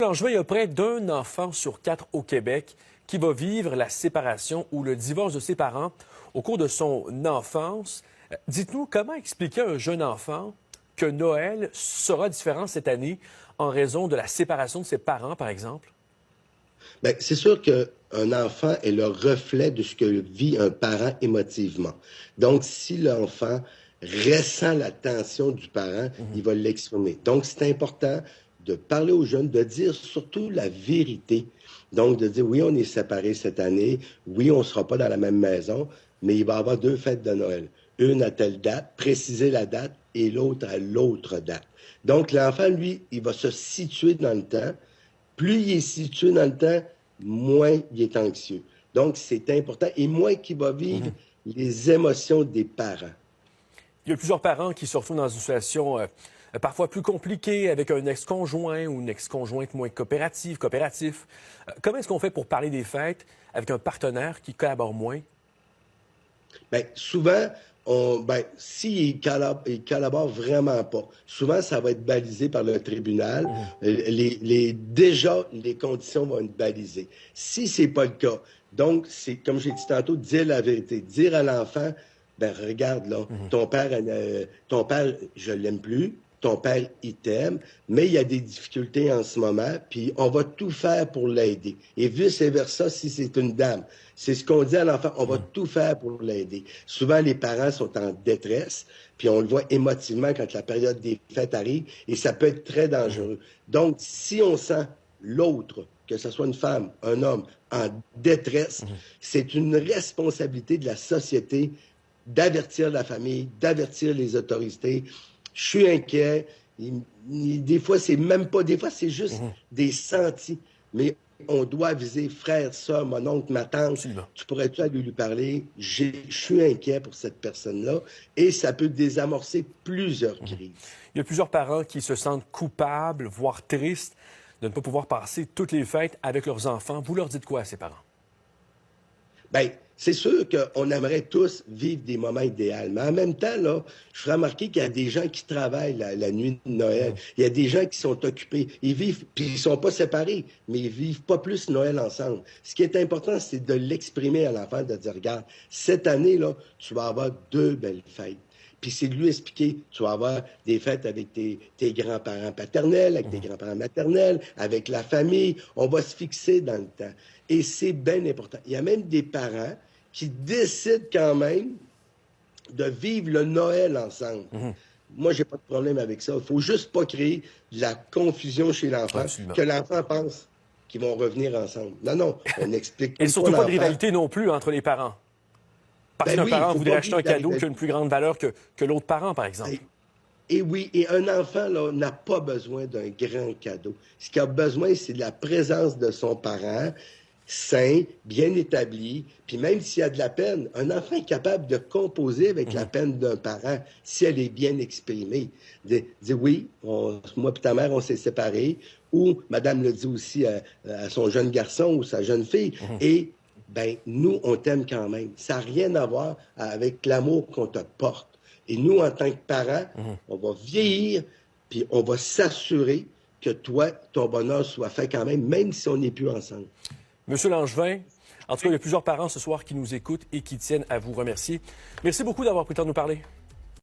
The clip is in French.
Langevin, il y a près d'un enfant sur 4 au Québec qui va vivre la séparation ou le divorce de ses parents au cours de son enfance. Dites-nous, comment expliquer à un jeune enfant que Noël sera différent cette année en raison de la séparation de ses parents, par exemple? Bien, c'est sûr qu'un enfant est le reflet de ce que vit un parent émotivement. Donc, si l'enfant ressent la tension du parent, il va l'exprimer. Donc, c'est important de parler aux jeunes, de dire surtout la vérité. Donc, de dire, oui, on est séparés cette année, oui, on ne sera pas dans la même maison, mais il va y avoir 2 fêtes de Noël. Une à telle date, préciser la date, et l'autre à l'autre date. Donc, l'enfant, lui, il va se situer dans le temps. Plus il est situé dans le temps, moins il est anxieux. Donc, c'est important. Et moins qu'il va vivre les émotions des parents. Il y a plusieurs parents qui se retrouvent dans une situation parfois plus compliquée avec un ex-conjoint ou une ex-conjointe moins coopératif. Comment est-ce qu'on fait pour parler des fêtes avec un partenaire qui collabore moins? Bien, souvent, s'il collabore vraiment pas, souvent, ça va être balisé par le tribunal. Déjà, les conditions vont être balisées. Si c'est pas le cas, donc, c'est, comme j'ai dit tantôt, dire la vérité. Dire à l'enfant, ben regarde, là, ton père, je l'aime plus. Ton père, il t'aime, mais il y a des difficultés en ce moment, puis on va tout faire pour l'aider. Et vice-versa, si c'est une dame. C'est ce qu'on dit à l'enfant, on va tout faire pour l'aider. Souvent, les parents sont en détresse, puis on le voit émotivement quand la période des fêtes arrive, et ça peut être très dangereux. Donc, si on sent l'autre, que ce soit une femme, un homme, en détresse, c'est une responsabilité de la société d'avertir la famille, d'avertir les autorités. Je suis inquiet. Des fois, c'est même pas... Des fois, c'est juste des sentis. Mais on doit viser frère, soeur, mon oncle, ma tante. Absolument. Tu pourrais-tu aller lui parler? Je suis inquiet pour cette personne-là. Et ça peut désamorcer plusieurs crises. Il y a plusieurs parents qui se sentent coupables, voire tristes, de ne pas pouvoir passer toutes les fêtes avec leurs enfants. Vous leur dites quoi à ces parents? Bien, c'est sûr qu'on aimerait tous vivre des moments idéaux. Mais en même temps, là, je ferai remarquer qu'il y a des gens qui travaillent la nuit de Noël. Il y a des gens qui sont occupés. Ils vivent, puis ils sont pas séparés, mais ils vivent pas plus Noël ensemble. Ce qui est important, c'est de l'exprimer à l'enfant, de dire, regarde, cette année, là, tu vas avoir 2 belles fêtes. Puis c'est de lui expliquer, tu vas avoir des fêtes avec tes grands-parents paternels, avec tes grands-parents maternels, avec la famille. On va se fixer dans le temps. Et c'est bien important. Il y a même des parents qui décident quand même de vivre le Noël ensemble. Moi, j'ai pas de problème avec ça. Il faut juste pas créer de la confusion chez l'enfant, Absolument. que l'enfant pense qu'ils vont revenir ensemble. Non, non, on explique Et surtout pas de l'enfant. rivalité non plus entre les parents. Parce Ben qu'un oui, parent faut voudrait pas acheter un vivre la cadeau qui a rivalité. une plus grande valeur que l'autre parent, par exemple. Et oui, et un enfant là, n'a pas besoin d'un grand cadeau. Ce qu'il a besoin, c'est de la présence de son parent, sain, bien établi. Puis même s'il y a de la peine, un enfant est capable de composer avec la peine d'un parent si elle est bien exprimée. Dire oui, moi et ta mère, on s'est séparés. Ou madame le dit aussi à son jeune garçon ou sa jeune fille. Et ben nous, on t'aime quand même. Ça n'a rien à voir avec l'amour qu'on te porte. Et nous, en tant que parents, on va vieillir, puis on va s'assurer que toi, ton bonheur soit fait quand même si on n'est plus ensemble. Monsieur Langevin, en tout cas, il y a plusieurs parents ce soir qui nous écoutent et qui tiennent à vous remercier. Merci beaucoup d'avoir pris le temps de nous parler.